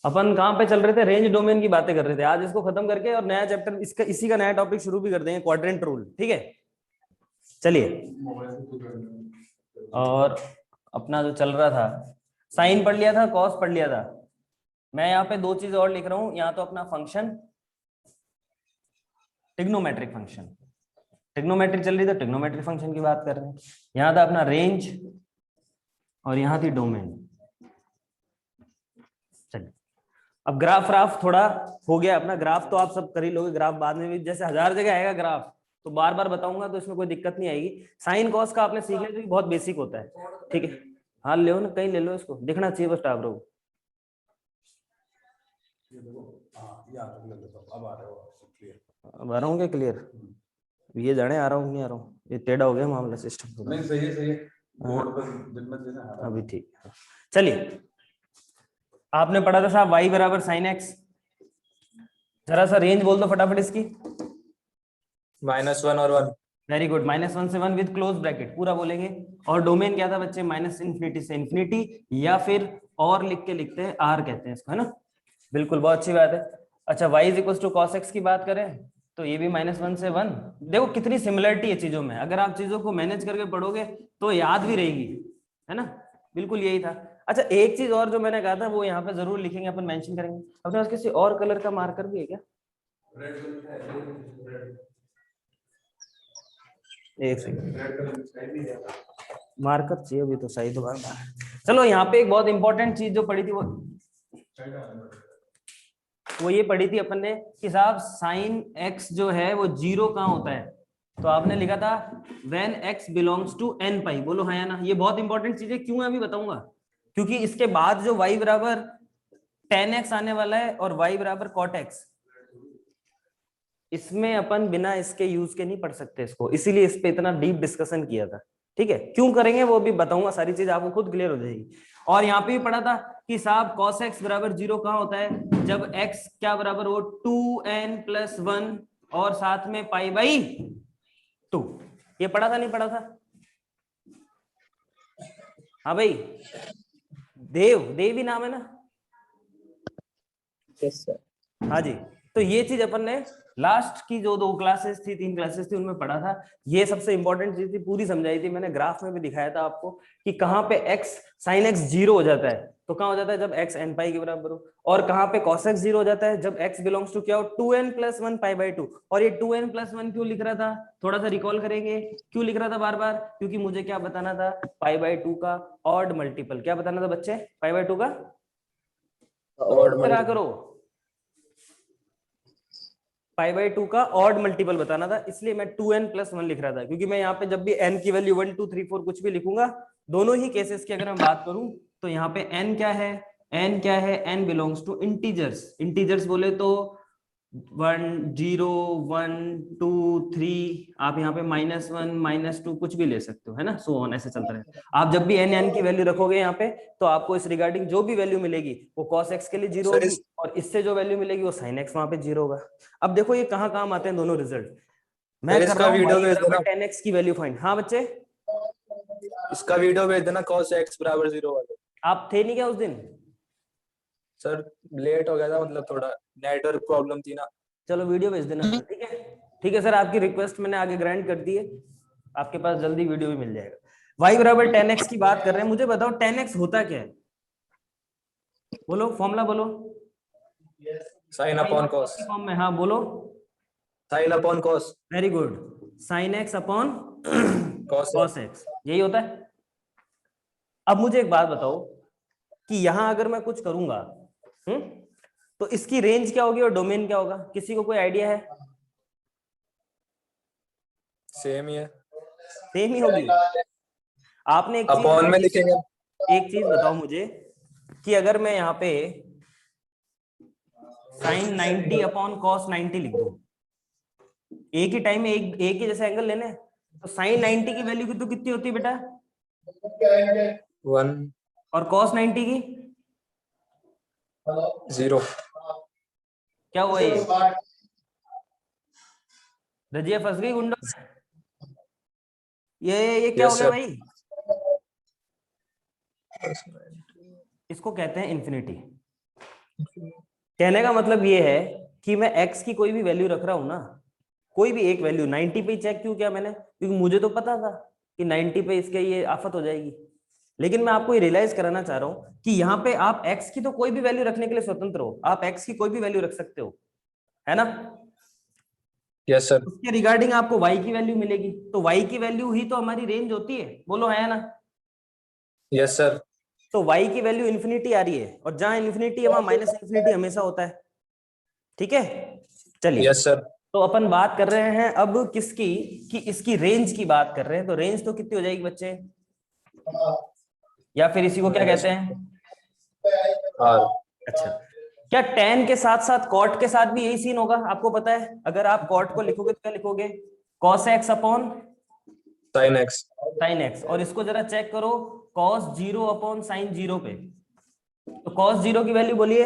अपन कहाँ पे चल रहे थे, रेंज डोमेन की बातें कर रहे थे। आज इसको खत्म करके और नया चैप्टर इसका इसी का नया टॉपिक शुरू भी कर देंगे, क्वाड्रेंट रूल। ठीक है, चलिए। और अपना जो चल रहा था, साइन पढ़ लिया था, कॉस पढ़ लिया था। मैं यहाँ पे दो चीज और लिख रहा हूं, यहाँ तो अपना फंक्शन ट्रिग्नोमेट्रिक फंक्शन, ट्रिग्नोमेट्रिक चल रही, तो ट्रिग्नोमेट्रिक फंक्शन की बात कर रहे हैं। यहाँ था अपना रेंज और यहाँ थी डोमेन। चलिए, अब ग्राफ राफ थोड़ा हो गया अपना। ग्राफ तो आप सब कर ही लोगे, ग्राफ बाद में भी जैसे 1000 जगह आएगा ग्राफ, तो बार बार बताऊंगा तो इसमें कोई दिक्कत नहीं आएगी। साइन कॉस का आपने सीख लिया, तो बहुत बेसिक होता है। ठीक है, हाँ ले ना, कहीं ले लो, इसको दिखना चाहिए बस टाप रहो। अब आ रहा हूँ क्या क्लियर? ये जाने आ रहा हूँ नहीं आ रहा हूँ, ये टेढ़ा हो गया मामला सिस्टम। नहीं सही है सही है। अभी ठीक। चलिए, आपने पढ़ा था साहब y बराबर साइन एक्स। जरा सा रेंज बोल दो फटाफट इसकी। -1 और 1। वेरी गुड, -1 से 1 विद क्लोज ब्रैकेट पूरा बोलेंगे। और डोमेन क्या था बच्चे? -इंफिनिटी से इंफिनिटी, या फिर और लिख के लिखते हैं r कहते हैं इसको, है ना। बिल्कुल, बहुत अच्छी बात है। अच्छा, y is equal to cos x की बात करें तो ये भी -1 से 1। देखो कितनी सिमिलरिटी है चीजों में, अगर आप चीजों को मैनेज करके पढ़ोगे तो याद भी रहेगी, है ना। बिल्कुल यही था। अच्छा, एक चीज और जो मैंने कहा था वो यहाँ पे जरूर लिखेंगे, अपन मेंशन करेंगे। अपने पास किसी और कलर का मार्कर भी है क्या? एक सेकंड, मार्कर चाहिए अभी तो सही। तो बार चलो, यहाँ पे एक बहुत इंपॉर्टेंट चीज जो पढ़ी थी वो ये पढ़ी थी अपन ने कि साहब साइन एक्स जो है वो 0 कहाँ होता है। तो आपने लिखा था when x belongs to n pi. बोलो हाँ या ना। ये बहुत इंपॉर्टेंट चीज है, क्यों है अभी बताऊंगा। क्योंकि इसके बाद जो y बराबर tan x आने वाला है और y बराबर cot x, इसमें अपन बिना इसके यूज के नहीं पढ़ सकते इसको, इसीलिए इस पे इतना डीप डिस्कशन किया था। ठीक है, क्यों करेंगे वो भी बताऊंगा, सारी चीज आपको खुद क्लियर हो जाएगी। और यहाँ पे भी पढ़ा था कि साहब cos x बराबर 0 कहाँ होता है? जब x क्या बराबर हो 2n+1 और साथ में π/2। ये पढ़ा था नहीं पढ़ा था? हाँ भाई, देव ही नाम है ना? Yes sir. हाँ जी। तो ये चीज अपन ने लास्ट की जो 2 क्लासेस थी, 3 क्लासेस थी, उनमें पढ़ा था। ये सबसे इंपॉर्टेंट चीज थी, पूरी समझाई थी मैंने, ग्राफ में भी दिखाया था आपको कि कहाँ पे x sin x 0 हो जाता है। तो कहाँ हो जाता है? जब x n पाई के बराबर हो। और कहाँ पे cos x 0 हो जाता है? जब x बिलोंग्स टू क्या हो 2n+1 π/2। और ये 2n+1 क्यों लिख रहा था? थोड़ा सा रिकॉल करेंगे क्यों लिख रहा था बार बार? क्योंकि मुझे क्या बताना था? π/2 का ऑड मल्टीपल। क्या बताना था बच्चे? π/2 का ऑड करा करो, π/2 का ऑड मल्टीपल बताना था। इसलिए मैं 2n+1 लिख रहा था, क्योंकि मैं यहाँ पे जब भी n की वैल्यू 1 2 3 4 कुछ भी लिखूंगा, दोनों ही केसेस की अगर मैं बात करूं तो यहाँ पे n क्या है? n क्या है? n belongs to integers. Integers बोले तो 1 0 1 2 3, आप यहाँ पे -1 -2 कुछ भी ले सकते हो, है ना। सो ऑन ऐसे चलता रहेगा। आप जब भी n की वैल्यू रखोगे यहाँ पे, तो आपको इस रिगार्डिंग जो भी वैल्यू मिलेगी वो cos x के लिए 0 होगी, और इससे जो वैल्यू मिलेगी वो sin x वहां पे 0 होगा। अब देखो ये कहाँ काम आते हैं दोनों रिजल्ट। मैं कर रहा हूँ y बराबर tan x की वैल्यू फाइंड। हाँ बच्चे, इसका वीडियो भेज देना cos x बराबर 0 वाले। आप थे नहीं क्या उस दिन? सर लेट हो गया था, मतलब थोड़ा नेटवर्क प्रॉब्लम थी ना। चलो वीडियो भेज देना सर। ठीक है, ठीक है सर, आपकी रिक्वेस्ट मैंने आगे ग्रांट कर दी है, आपके पास जल्दी वीडियो भी मिल जाएगा। y बराबर tan x की बात कर रहे हैं, मुझे बताओ tan x होता क्या है? बोलो फॉर्मूला बोलो। sin upon cos। फॉर्म में, हाँ बोलो। sin upon cos। Very good, sin x upon cos x, यही होता है। अब मुझे एक बात बताओ कि यहां अगर मैं कुछ करूंगा तो इसकी रेंज क्या होगी और डोमेन क्या होगा? किसी को कोई आइडिया है? सेम ही है, सेम ही होगी। आपने एक अपॉन में लिखेंगे। एक चीज बताओ मुझे कि अगर मैं यहाँ पे sin 90 अपॉन cos 90 लिख दूं, एक ही टाइम में एक ही जैसे एंगल लेने हैं, तो sin 90 की वैल्यू तो कितनी होती है बेटा? 1 और cos 90 की 0। क्या हुआ? ये रजिया फंस गई गुंडो में। ये क्या हो गया भाई? इसको कहते हैं इंफिनिटी। कहने का मतलब ये है कि मैं x की कोई भी वैल्यू रख रहा हूं ना, कोई भी एक वैल्यू 90 पे चेक क्यों किया मैंने, क्योंकि मुझे तो पता था कि 90 पे इसके ये आफत हो जाएगी। लेकिन मैं आपको ये रियलाइज कराना चाह रहा हूं कि यहाँ पे आप x की तो कोई भी वैल्यू रखने के लिए स्वतंत्र हो, आप x की कोई भी वैल्यू रख सकते हो, है ना। Yes sir. उसके रिगार्डिंग आपको y की वैल्यू मिलेगी, तो y की वैल्यू ही तो हमारी रेंज होती है, बोलो है ना। Yes sir. तो y की वैल्यू इन्फिनिटी आ रही है, और जहां इन्फिनिटी है वहां माइनस इन्फिनिटी हमेशा होता है, ठीक है। चलिए, यस सर। तो अपन बात कर रहे हैं अब किसकी, कि इसकी रेंज की बात कर रहे हैं। तो रेंज तो कितनी हो जाएगी बच्चे, या फिर इसी को क्या कहते हैं। आर। अच्छा, क्या tan के साथ साथ cot के साथ भी यही सीन होगा, आपको पता है। अगर आप cot को लिखोगे तो क्या लिखोगे, cos x upon sine x. sin x, और इसको जरा चेक करो cos 0 अपॉन sin 0 पे। तो cos 0 की वैल्यू बोलिए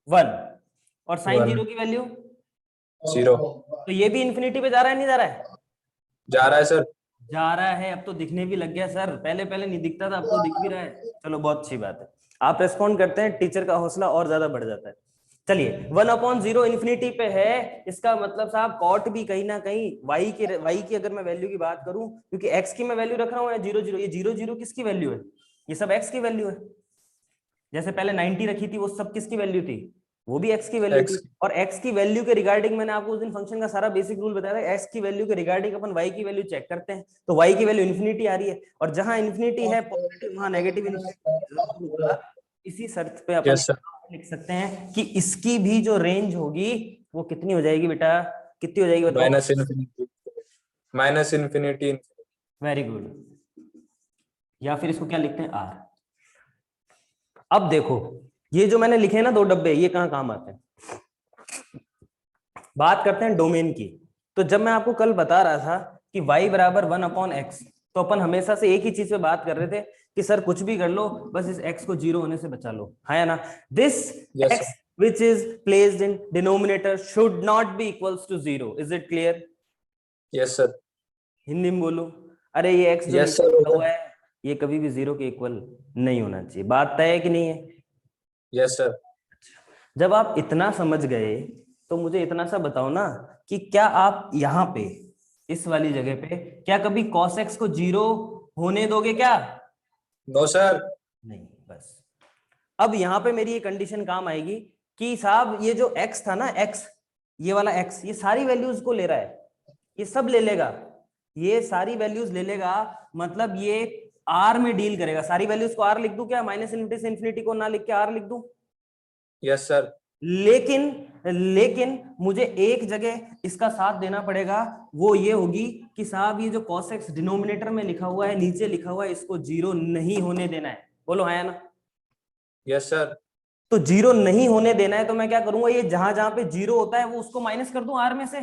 1, और sin 0 की वैल्यू, 0। तो ये भी इन्फिनिटी पे जा रहा है नहीं जा रहा है, जा रहा है सर। जा रहा है। अब तो दिखने भी लग गया सर, पहले पहले नहीं दिखता था, अब तो दिख भी रहा है। चलो बहुत अच्छी बात है, आप रेस्पॉन्ड करते हैं, टीचर का हौसला और ज्यादा बढ़ जाता है। चलिए 1/0 इन्फिनिटी पे है, इसका मतलब साहब कॉट भी कहीं ना कहीं y की अगर मैं वैल्यू की बात करूं, क्योंकि x की मैं वैल्यू रख रहा हूं 0 0, ये 0 0 किसकी वैल्यू है, ये सब x की वैल्यू है। जैसे पहले 90 रखी थी, वो सब किसकी वैल्यू थी, वो भी x की वैल्यू थी। एक्स। और x की वैल्यू के रिगार्डिंग मैंने आपको उस दिन फंक्शन का सारा बेसिक रूल बताया था, x की वैल्यू के रिगार्डिंग अपन y की वैल्यू चेक करते हैं, तो y की वैल्यू इन्फिनिटी आ रही है, और जहां इन्फिनिटी है पॉजिटिव वहां नेगेटिव इन्फिनिटी जरूर होगा। इसी शर्त पे अपन यस सर। लिख सकते हैं कि इसकी भी जो रेंज होगी वो कितनी हो जाएगी बेटा, कितनी हो जाएगी बताओ। Minus infinity. Minus infinity. Very good, या फिर इसको क्या लिखते हैं r। अब देखो, ये जो मैंने लिखे हैं ना 2 डब्बे, ये कहाँ काम आते हैं। बात करते हैं डोमेन की। तो जब मैं आपको कल बता रहा था कि y बराबर 1/x, तो अपन हमेशा से एक ही चीज पे बात कर रहे थे कि सर कुछ भी कर लो, बस इस x को 0 होने से बचा लो, है ना। This yes x sir. which is placed in denominator should not be equals to 0, is it clear। Yes sir. Hindi में बोलो, अरे ये x जो यस नीचे सर, हो लिखा हुआ गया। है ये कभी भी 0 के इक्वल नहीं होना चाहिए, बात तय है कि नहीं है। Yes sir. जब आप इतना समझ गए तो मुझे इतना सा बताओ ना कि क्या आप यहाँ पे इस वाली जगह पे क्या कभी cos x को 0 होने दोगे क्या, नो सर। नहीं। बस अब यहाँ पे मेरी ये कंडीशन काम आएगी कि साहब ये जो x था ना, x, ये वाला x, ये सारी वैल्यूज को ले रहा है, ये सब ले लेगा, ये सारी वैल्यूज ले लेगा, मतलब ये r में डील करेगा। सारी वैल्यूज को r लिख दूं क्या, माइनस इन्फिनिटी से इन्फिनिटी को ना लिख के r लिख दूं। Yes sir. लेकिन लेकिन मुझे एक जगह इसका साथ देना पड़ेगा, वो ये होगी कि साहब ये जो cos x डिनोमिनेटर में लिखा हुआ है, नीचे लिखा हुआ है, इसको 0 नहीं होने देना है, बोलो है ना। Yes sir. तो 0 नहीं होने देना है तो मैं क्या करूंगा, ये जहां जहां पे 0 होता है वो उसको माइनस कर दूं r में से।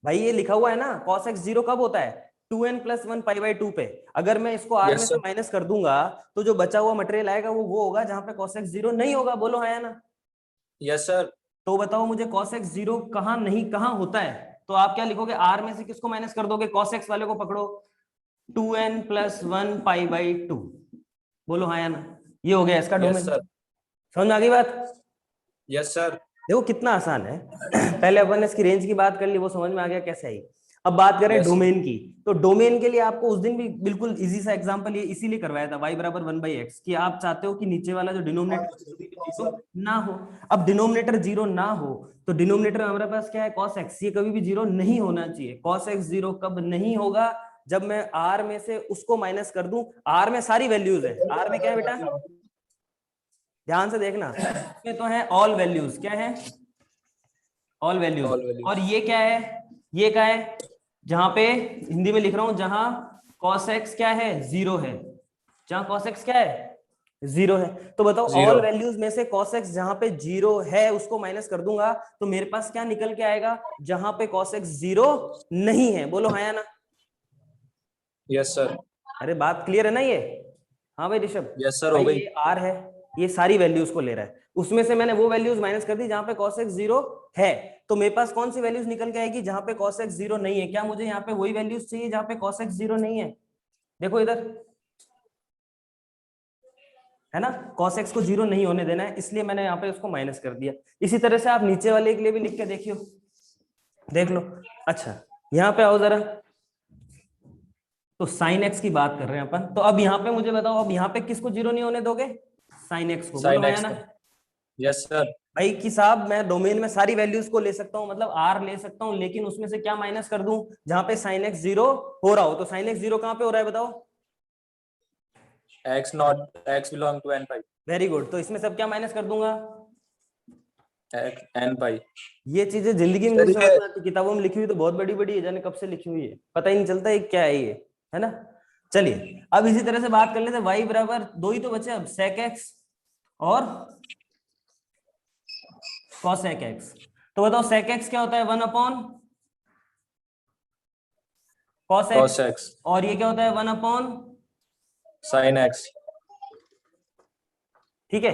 भाई ये लिखा हुआ है ना cos x 0 कब होता है, 2n + 1 π/2 पे। अगर मैं इसको r में यस से सर। माइनस कर दूंगा तो जो बचा हुआ मटेरियल आएगा वो होगा जहां पे cos x 0 नहीं होगा, बोलो है ना। Yes sir. तो बताओ मुझे cos x 0 कहां नहीं कहां होता है, तो आप क्या लिखोगे, r में से किसको माइनस कर दोगे, cos x वाले को पकड़ो, 2n + 1 π/2, बोलो हाँ या ना। ये हो गया इसका यस डोमेन, सर। समझ आ गई बात। Yes sir. देखो कितना आसान है। पहले अपन ने इसकी रेंज की बात कर ली, वो समझ में आ गया कैसे आई। अब बात करें यस। डोमेन की, तो डोमेन के लिए आपको उस दिन भी बिल्कुल इजी सा एग्जांपल ये इसीलिए करवाया था, y बराबर 1/x, कि आप चाहते हो कि नीचे वाला जो डिनोमिनेटर कभी भी 0 ना हो। अब डिनोमिनेटर 0 ना हो तो डिनोमिनेटर हमारे पास क्या है, cos x, ये कभी भी 0 नहीं होना चाहिए। cos x 0 कब नहीं होगा, जब मैं r में से उसको माइनस कर दूं, r में सारी वैल्यूज है, r में क्या है बेटा, ध्यान से देखना, इसमें तो है ऑल वैल्यूज, क्या है, ऑल वैल्यूज। All value. और ये क्या है, ये क्या है, जहां पे हिंदी में लिख रहा हूं, जहां cos x क्या है, 0 है, जहां cos x क्या है, 0 है। तो बताओ 0। ऑल वैल्यूज में से cos x जहां पे 0 है उसको माइनस कर दूंगा तो मेरे पास क्या निकल के आएगा, जहां पे cos x 0 नहीं है, बोलो हाँ या ना। Yes sir. अरे बात क्लियर है ना ये, हाँ भाई ऋषभ। यस सर, हो भाई गई। ये r है, ये सारी वैल्यूज को ले रहा है, उसमें से मैंने वो वैल्यूज माइनस कर दी जहां पे cos x 0 है, तो मेरे पास कौन सी वैल्यूज निकल के आएगी, जहां पे cos x 0 नहीं है। क्या मुझे यहाँ पे वही वैल्यूज चाहिए जहां पे cos x 0 नहीं है, देखो इधर, है ना, cos x को 0 नहीं होने देना है, इसलिए मैंने यहाँ पे उसको माइनस कर दिया। इसी तरह से आप नीचे वाले के लिए भी लिख के देखियो, देख लो। अच्छा यहाँ पे आओ जरा, तो साइन एक्स की बात कर रहे हैं अपन, तो अब यहाँ पे मुझे बताओ, अब यहाँ पे किसको 0 नहीं होने दोगे? साइन एक्स को। बोलो साइन है एक्स ना को। Yes sir. भाई कि साहब मैं डोमेन में सारी वैल्यूज को ले सकता हूँ, मतलब आर ले सकता हूँ, लेकिन उसमें से क्या माइनस कर दूं? जहां पे साइन एक्स 0 हो रहा हो। तो साइन एक्स 0 कहाँ पे हो रहा है बताओ? X not x belong to n pi. Very good, तो इसमें सब क्या माइनस कर दूंगा? N pi. ये चीजें जिंदगी में सर नहीं समझ ये में आती, किताबों में लिखी हुई तो बहुत बड़ी बड़ी है, जाने कब से लिखी हुई है, पता ही नहीं चलता ये क्या है, ये है ना। चलिए अब इसी तरह से बात कर लेते हैं, y बराबर 2 ही तो बचे अब, sec x और cosec x। तो बताओ sec x क्या होता है? 1 upon cos cos x, x. और ये क्या होता है? 1 अपॉन, साइन एक्स। ठीक है।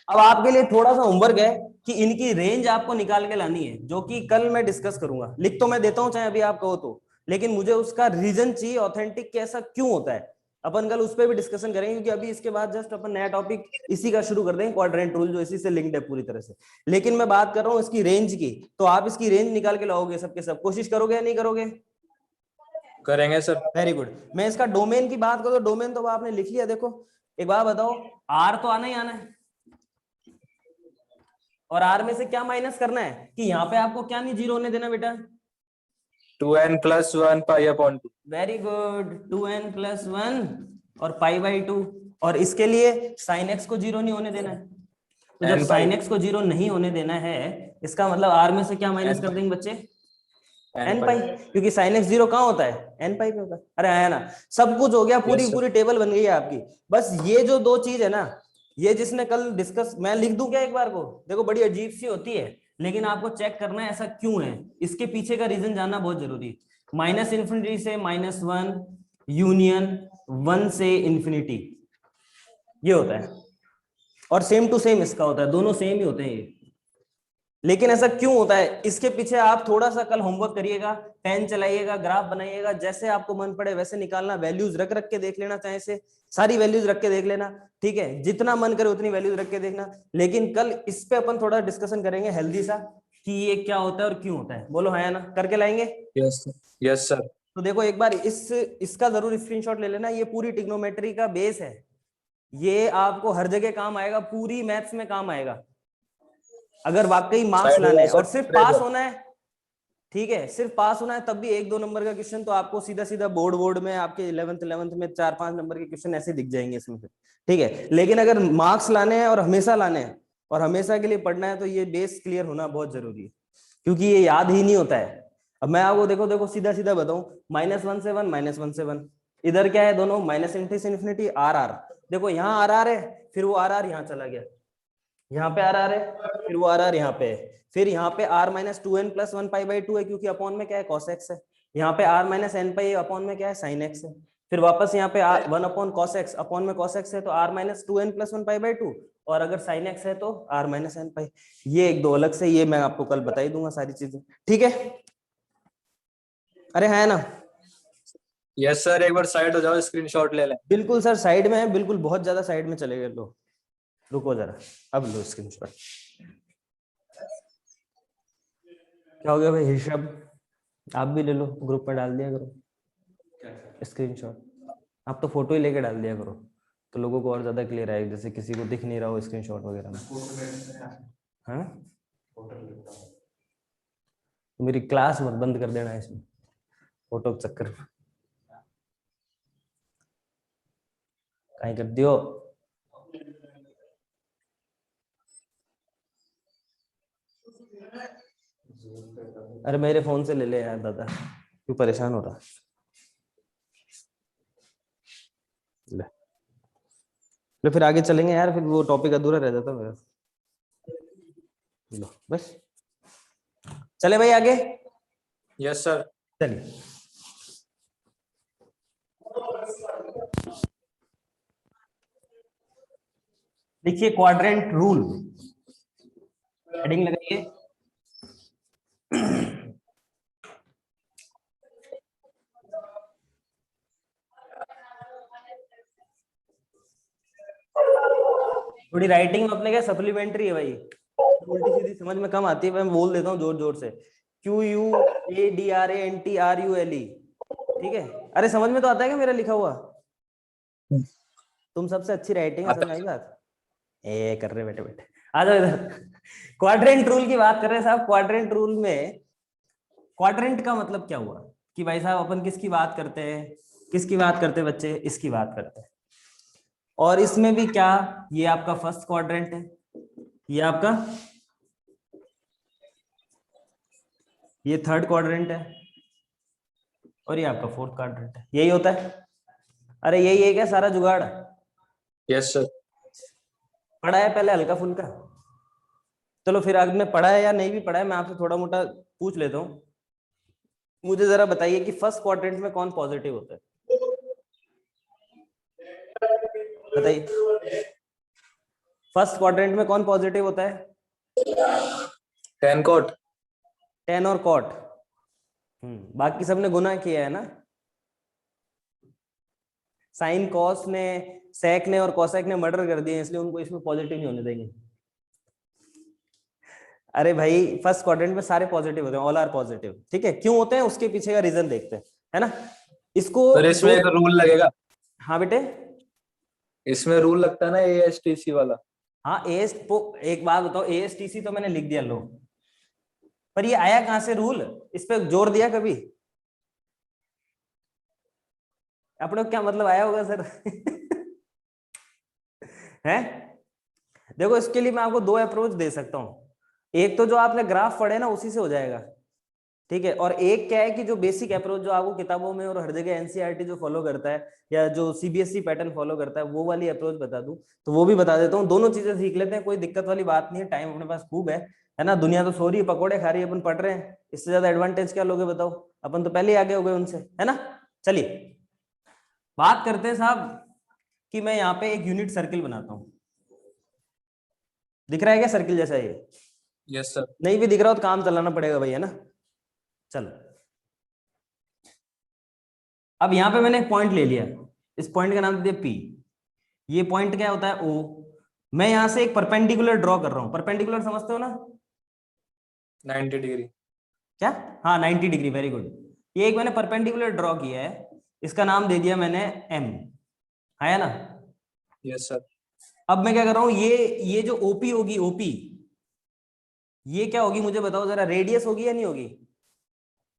अब आपके लिए थोड़ा सा होमवर्क है कि इनकी रेंज आपको निकाल के लानी है, जो कि कल मैं डिस्कस करूंगा। लिख तो मैं देता हूं चाहे अभी आप कहो तो, लेकिन मुझे उसका रीजन चाहिए ऑथेंटिक कि ऐसा क्यों होता है। अपन कल उस पर भी डिस्कशन करेंगे, क्योंकि अभी इसके बाद जस्ट अपन नया टॉपिक इसी का शुरू कर देंगे, क्वाड्रेंट रूल, जो इसी से लिंक्ड है पूरी तरह से। लेकिन मैं बात कर रहा हूँ इसकी रेंज की, तो आप इसकी रेंज निकाल के लाओगे सबके सब, कोशिश करोगे या नहीं करोगे? करेंगे सर। Very good. मैं इसका डोमेन की बात करूँ तो डोमेन तो आपने लिख लिया, देखो एक बात बताओ, आर तो आना ही आना है, और आर में से क्या माइनस करना है कि यहाँ पे आपको क्या नहीं 0 होने देना बेटा? 2n + 1 pi upon 2। Very good, 2n + 1 और π/2, और इसके लिए sin x को 0 नहीं होने देना है। तो जब n पाई। sin x को 0 नहीं होने देना है, इसका मतलब r में से क्या माइनस कर देंगे बच्चे? n n पाई। पाई, क्योंकि sin x 0 कहाँ होता है? n पाई पे होता है। अरे आया ना, सब कुछ हो गया, पूरी यस सर। पूरी टेबल बन गई है आपकी। बस ये जो दो चीज है ना, ये जिसने कल डिस्कस, मैं लिख दूं क्या एक बार को? देखो बड़ी अजीब सी होती है, लेकिन आपको चेक करना है ऐसा क्यों है, इसके पीछे का रीजन जानना बहुत जरूरी है। -∞ से -1 यूनियन 1 से इंफिनिटी, ये होता है। और सेम टू सेम इसका होता है, दोनों सेम ही होते हैं ये। लेकिन ऐसा क्यों होता है, इसके पीछे आप थोड़ा सा कल होमवर्क करिएगा, पेन चलाइएगा, ग्राफ बनाइएगा, जैसे आपको मन पड़े वैसे निकालना, वैल्यूज रख रख के देख लेना, चाहे से सारी वैल्यूज रख के देख लेना, ठीक है, जितना मन करे उतनी वैल्यूज रख के देखना। लेकिन कल इस पे अपन थोड़ा डिस्कशन करेंगे हेल्दी सा, कि ये क्या होता है और क्यों होता है। बोलो है ना, करके लाएंगे? Yes yes sir. तो देखो एक बार इसका जरूर स्क्रीनशॉट ले लेना, ये पूरी ट्रिग्नोमेट्री का बेस है, ये आपको हर जगह काम आएगा, पूरी मैथ्स में काम आएगा, अगर वाकई मार्क्स साइड लाने वाला हैं और सर सिर्फ पास ट्रेजर। होना है। ठीक है, सिर्फ पास होना है, तब भी 1-2 नंबर का क्वेश्चन तो आपको सीधा सीधा बोर्ड में आपके 11th में 4-5 नंबर के क्वेश्चन ऐसे दिख जाएंगे इसमें से, ठीक है। लेकिन अगर मार्क्स लाने हैं और हमेशा लाने हैं और हमेशा के लिए पढ़ना है, तो ये बेस क्लियर होना बहुत जरूरी है, क्योंकि ये याद ही नहीं होता है। अब मैं आपको देखो देखो सीधा सीधा बताऊं, -1 से 1, -1 से 1, इधर क्या है दोनों? -∞ से इंफिनिटी, आर आर। देखो यहाँ आर आर है, फिर वो आर आर यहाँ चला गया, यहाँ पे आर आर है, फिर वो आर आर यहाँ पे है, फिर यहाँ पे r - 2n + 1 π/2 है, क्योंकि अपॉन में क्या है? cos x है। यहाँ पे r - n पाई अपॉन में क्या है? sin x है। फिर वापस यहाँ पे 1 अपॉन cos x, अपॉन में cos x है, तो r - 2n + 1 π/2, और अगर sin x है तो r - n पाई। ये एक दो अलग से, ये मैं आपको कल बता ही दूंगा सारी चीजें, ठीक है। अरे है ना? यस सर, एक बार साइड हो जाओ, स्क्रीनशॉट ले लें। बिल्कुल सर, साइड में है, बिल्कुल बहुत ज्यादा साइड में चले गए। लो रुको जरा, अब लो स्क्रीनशॉट। क्या हो गया भाई ऋषभ? आप भी ले लो, ग्रुप में डाल दिया करो स्क्रीनशॉट। आप तो फोटो ही लेके डाल दिया करो, तो लोगों को और ज्यादा क्लियर आएगा, जैसे किसी को दिख नहीं रहा हो स्क्रीनशॉट वगैरह में। हाँ, तो मेरी क्लास मत बंद कर देना इसमें फोटो के चक्कर में, कहीं कर दियो। अरे मेरे फोन से ले ले यार दादा, क्यों परेशान हो रहा? ले लो, फिर आगे चलेंगे यार, फिर वो टॉपिक अधूरा रह जाता मेरा। लो बस, चले भाई आगे। Yes sir. चलिए देखिए, क्वाड्रेंट रूल, हेडिंग लगाइए। थोड़ी राइटिंग में अपने क्या सप्लीमेंट्री है भाई, उल्टी सीधी समझ में कम आती है, मैं बोल देता हूँ जोर जोर से, QUADRANTRULE, ठीक है। अरे समझ में तो आता है क्या मेरा लिखा हुआ? तुम सबसे अच्छी राइटिंग है, समझ आई बात? ए कर रहे बैठे बैठे, आ जाओ इधर। क्वाड्रेंट रूल की बात कर रहे हैं साहब। क्वाड्रेंट रूल में क्वाड्रेंट का मतलब क्या हुआ कि भाई साहब अपन किसकी बात करते हैं, किसकी बात करते हैं बच्चे, इसकी बात करते हैं। और इसमें भी क्या, ये आपका फर्स्ट क्वाड्रेंट है, ये आपका ये थर्ड क्वाड्रेंट है, और ये आपका फोर्थ क्वाड्रेंट है। यही होता है। अरे यही है क्या सारा जुगाड़? Yes sir. पढ़ा है पहले हल्का फुल्का? चलो फिर अगर मैं पढ़ा है या नहीं भी पढ़ा है, मैं आपसे थोड़ा मोटा पूछ लेता हूँ। मुझे जरा बताइए कि फर्स्ट क्वाड्रेंट में कौन पॉजिटिव होता है, बताइए। फर्स्ट क्वाड्रेंट में कौन पॉजिटिव होता है? Tan cot. टेन और कॉट। बाकी सबने गुना किया है ना। साइन कॉस ने, सेक ने और कोसेक ने मर्डर कर दिए, इसलिए उनको इसमें पॉजिटिव नहीं होने देंगे। अरे भाई फर्स्ट क्वाड्रेंट में सारे पॉजिटिव होते हैं, ऑल आर पॉजिटिव, ठीक है। क्यों होते हैं उसके पीछे का रीजन देखते हैं, है ना। इसको सर इसमें एक रूल लगेगा। हाँ बेटे, इसमें रूल लगता है ना ASTC वाला। हाँ एक बात बताओ, ASTC तो मैंने लिख दिया लो, पर ये आया कहां से रूल? इस पे जोर दिया कभी? अपने को क्या मतलब आया होगा सर? है, देखो इसके लिए मैं आपको दो अप्रोच दे सकता हूं। एक तो जो आपने ग्राफ पढ़े ना उसी से हो जाएगा, ठीक है। और एक क्या है कि जो बेसिक अप्रोच जो आपको किताबों में और हर जगह NCERT जो फॉलो करता है, या जो CBSE पैटर्न फॉलो करता है, वो वाली अप्रोच बता दूं तो वो भी बता देता हूँ। दोनों चीजें सीख लेते हैं, कोई दिक्कत वाली बात नहीं है, टाइम अपने पास खूब है ना। दुनिया तो सो रही है, पकौड़े खा रही है, अपन पढ़ रहे हैं, इससे ज्यादा एडवांटेज क्या लोगे बताओ? अपन तो पहले ही आगे हो गए उनसे, है ना। चलिए बात करते हैं साहब कि मैं यहाँ पे एक यूनिट सर्किल बनाता हूँ। दिख रहा है क्या सर्किल जैसा ये? Yes sir. नहीं भी दिख रहा हो तो काम चलाना पड़ेगा भाई, है ना। चलो अब यहाँ पे मैंने एक पॉइंट ले लिया, इस पॉइंट का नाम दे दिया P। ये पॉइंट क्या होता है O। मैं यहाँ से एक परपेंडिकुलर ड्रॉ कर रहा हूँ। परपेंडिकुलर समझते हो ना? 90 डिग्री। क्या? हाँ 90 डिग्री, वेरी गुड। ये एक मैंने परपेंडिकुलर ड्रॉ किया है, इसका नाम दे दिया मैंने M, है ना। Yes sir. अब मैं क्या कर रहा हूँ, ये जो OP होगी, OP ये क्या होगी मुझे बताओ जरा, रेडियस होगी या नहीं होगी?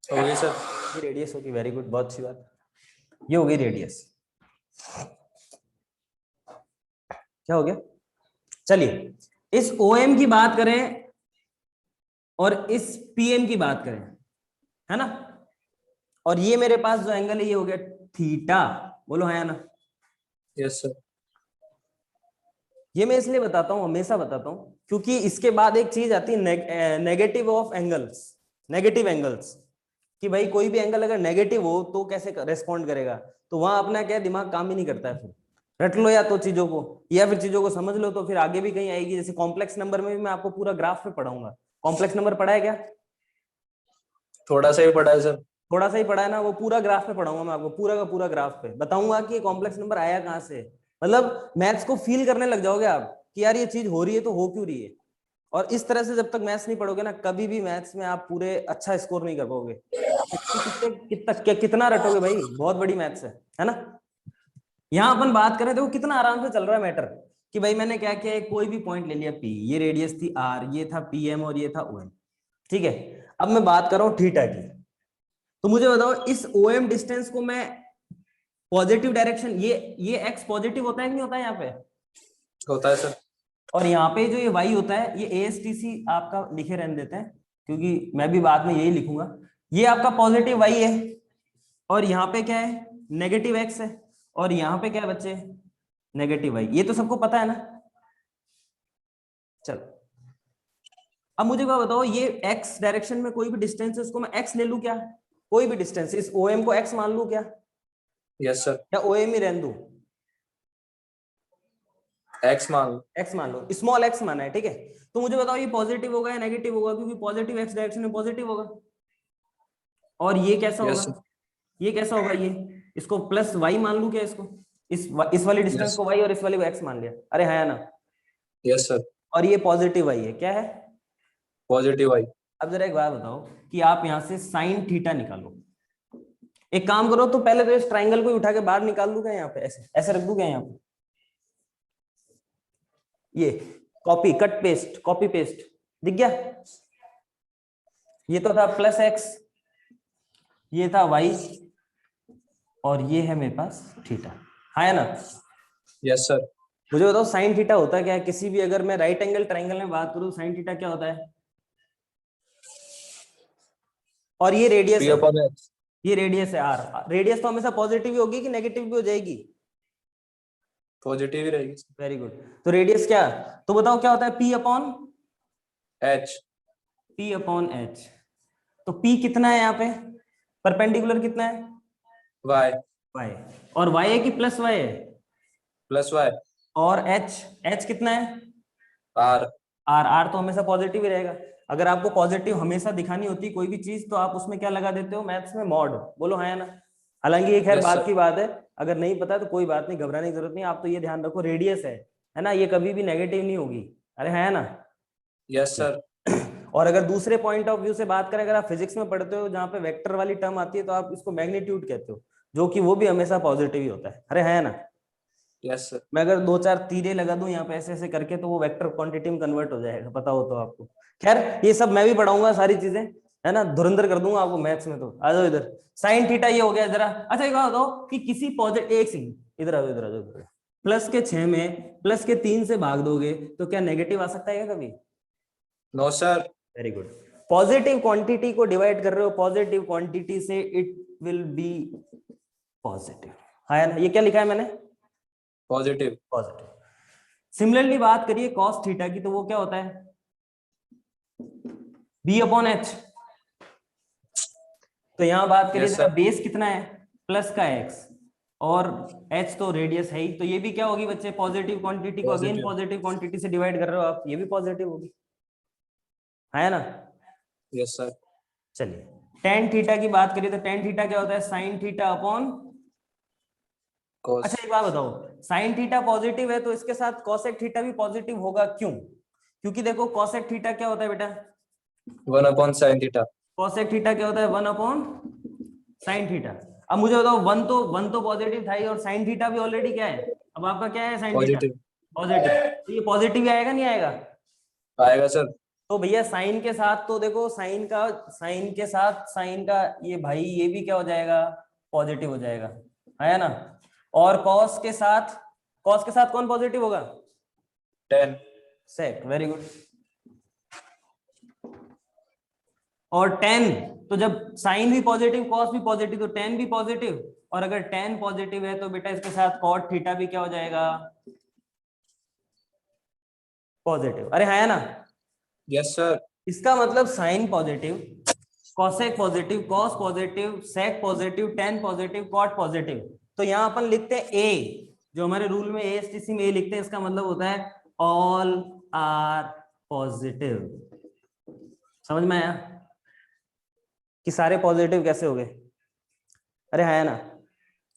Okay sir. ये रेडियस होगी, वेरी गुड, बहुत अच्छी बात। ये होगी रेडियस। क्या हो गया? चलिए इस OM की बात करें और इस PM की बात करें, है ना। और ये मेरे पास जो एंगल है ये हो गया थीटा, बोलो है ना। Yes sir. ये मैं इसलिए बताता हूं, हमेशा बताता हूं, क्योंकि इसके बाद एक चीज आती है negative of angles, negative angles, कि भाई कोई भी एंगल अगर नेगेटिव हो तो कैसे रेस्पॉन्ड करेगा। तो वहां अपना क्या दिमाग काम ही नहीं करता है। फिर रट लो या तो चीजों को, या फिर चीजों को समझ लो, तो फिर आगे भी कहीं आएगी। जैसे कॉम्प्लेक्स नंबर में भी मैं आपको पूरा ग्राफ पे पढ़ाऊंगा। कॉम्प्लेक्स नंबर पढ़ा है क्या? थोड़ा सा ही पढ़ा है सर। थोड़ा सा ही पढ़ा है ना, वो पूरा ग्राफ पे पढ़ाऊंगा मैं आपको, पूरा का पूरा ग्राफ पे बताऊंगा कि कॉम्प्लेक्स नंबर आया कहां से। मतलब मैथ्स को फील करने लग जाओगे आप कि यार ये चीज हो रही है तो हो क्यों रही है। और इस तरह से जब तक मैथ्स नहीं पढ़ोगे ना, कभी भी मैथ्स में आप पूरे अच्छा स्कोर नहीं कर पाओगे। कितना रटोगे भाई, बहुत बड़ी मैथ्स है ना। यहाँ अपन बात करें, देखो कितना आराम से चल रहा है मैटर, कि भाई मैंने क्या किया, कोई भी पॉइंट ले लिया P, ये रेडियस थी R, ये था PM और ये था OM, ठीक है। अब मैं बात कर रहा हूँ थीटा की। तो मुझे बताओ इस OM डिस्टेंस को मैं पॉजिटिव डायरेक्शन, ये x पॉजिटिव होता है कि नहीं होता है यहाँ पे? होता है सर। और यहाँ पे जो ये y होता है, ये ASTC आपका लिखे रहने देते हैं, क्योंकि मैं भी बाद में यही लिखूंगा। ये आपका पॉजिटिव y है, और यहाँ पे क्या है, नेगेटिव x है, और यहाँ पे क्या है बच्चे, नेगेटिव y। ये तो सबको पता है ना। चलो अब मुझे क्या बताओ, ये x डायरेक्शन में कोई भी डिस्टेंस है उसको मैं x ले लूं क्या? कोई भी डिस्टेंस, इस OM को x मान लूं क्या? Yes sir. या OM ही रहने दूं? एक्स मान लो। x मान लो, स्मॉल x माना है, ठीक है। तो मुझे बताओ ये पॉजिटिव होगा या नेगेटिव होगा, क्योंकि पॉजिटिव x डायरेक्शन में पॉजिटिव होगा। और ये कैसा यस होगा, ये कैसा होगा, ये इसको प्लस y मान लूं क्या? इसको इस वाली डिस्टेंस यस को y और इस वाली को x मान लिया, अरे है ना। Yes sir. और ये पॉजिटिव वाई है, क्या है? Positive y. अब जरा एक बात बताओ कि आप यहाँ से साइन थीटा निकालो। एक काम करो, तो पहले तो इस ट्राइंगल को उठा के बाहर निकाल दूंगा, यहाँ पे ऐसे ऐसे रख दूंगा यहाँ पे, ये copy cut paste copy paste दिख गया। ये तो था प्लस एक्स, ये था वाई, और ये है मेरे पास थीटा, है ना? Yes sir. मुझे बताओ साइन थीटा होता क्या है? किसी भी अगर मैं राइट एंगल ट्राइंगल में बात करूं, साइन थीटा क्या होता है? और ये रेडियस पी है, अपॉन एक्स। ये रेडियस है आर। रेडियस तो हमेशा पॉजिटिव ही होगी कि नेगेटिव भी हो जाएगी? पॉजिटिव ही रहेगी। Very good. तो रेडियस क्या, तो बताओ क्या होता है? P upon H. P upon h. तो पी कितना है यहाँ पे? परपेंडिकुलर कितना है? वाई। वाई। और वाई है कि प्लस वाई है? Plus y. और एच, एच कितना है? आर। आर। आर तो हमेशा पॉजिटिव ही रहेगा। अगर आपको पॉजिटिव हमेशा दिखानी होती है कोई भी चीज, तो आप उसमें क्या लगा देते हो मैथ्स में? मॉड। बोलो हाँ या ना? हालांकि ये खैर Yes, बात sir. की बात है, अगर नहीं पता तो कोई बात नहीं, घबराने की जरूरत नहीं। आप तो ये ध्यान रखो, रेडियस है ना, ये कभी भी नेगेटिव नहीं होगी। अरे है ना? Yes sir. और अगर दूसरे पॉइंट ऑफ व्यू से बात करें, अगर आप फिजिक्स में पढ़ते हो जहाँ पे वेक्टर वाली टर्म आती है, तो आप इसको मैग्नीट्यूड कहते हो, जो कि वो भी हमेशा पॉजिटिव ही होता है। अरे है ना? Yes sir. मैं अगर 2-4 तीरे लगा दूं यहाँ पे ऐसे ऐसे करके, तो वो वेक्टर क्वांटिटी में कन्वर्ट हो जाएगा, पता हो तो आपको। खैर ये सब मैं भी पढ़ाऊंगा सारी चीजें, है ना, धुरंधर कर दूंगा आपको मैथ्स में। तो आ जाओ इधर, साइन थीटा ये हो गया जरा। अच्छा एक बात बताओ कि किसी पॉजिटिव, एक सेकंड इधर आओ, इधर आ जाओ। प्लस के 6 में प्लस के 3 से भाग दोगे तो क्या नेगेटिव आ सकता है क्या कभी? No sir. Very good. Positive quantity को डिवाइड कर रहे हो पॉजिटिव क्वांटिटी से, इट विल बी पॉजिटिव, है ना? ये क्या लिखा है मैंने? पॉजिटिव। पॉजिटिव। सिमिलरली बात करिए कॉस थीटा की, तो वो क्या होता है? B upon h. तो यहां बात करिए Yes, जरा, sir. बेस कितना है? प्लस का एक्स, और एच तो रेडियस है ही, तो ये भी क्या होगी बच्चे? पॉजिटिव क्वांटिटी को अगेन Positive. पॉजिटिव क्वांटिटी से डिवाइड कर रहे हो आप, ये भी पॉजिटिव होगी, है ना? Yes sir. चलिए टेन थीटा की बात करिए, तो टेन थीटा क्या होता है? Sine theta upon. कॉस। अच्छा एक बात बताओ, साइन थीटा पॉजिटिव है तो इसके साथ कॉसेक थीटा भी पॉजिटिव होगा, क्यों? क्योंकि देखो कॉसेक थीटा क्या होता है बेटा? 1 upon sine theta. Cosec theta क्या होता है? 1 अपॉन साइन थीटा। अब मुझे बताओ, वन तो पॉजिटिव था ही, और साइन थीटा भी ऑलरेडी क्या है? अब आपका क्या है? Sine theta positive. पॉजिटिव। तो ये पॉजिटिव ही आएगा नहीं आएगा? आएगा सर। तो भैया साइन के साथ तो देखो, साइन के साथ साइन का ये भाई, ये भी क्या हो जाएगा? पॉजिटिव हो जाएगा, है ना? और कॉस के साथ कौन पॉजिटिव होगा? 10। सेक। Very good. और 10, तो जब साइन भी पॉजिटिव कॉस भी पॉजिटिव, तो 10 भी पॉजिटिव। और अगर 10 पॉजिटिव है तो बेटा इसके साथ कॉट थीटा भी क्या हो जाएगा? पॉजिटिव। अरे है ना? Yes sir. इसका मतलब sine positive, cosec positive, cos positive, sec positive, tan positive, cot positive. तो यहां अपन लिखते हैं ए, जो हमारे रूल में एएसटीसी में ए लिखते हैं, इसका मतलब होता है ऑल आर पॉजिटिव। समझ में आया कि सारे पॉजिटिव कैसे हो गए? अरे है ना?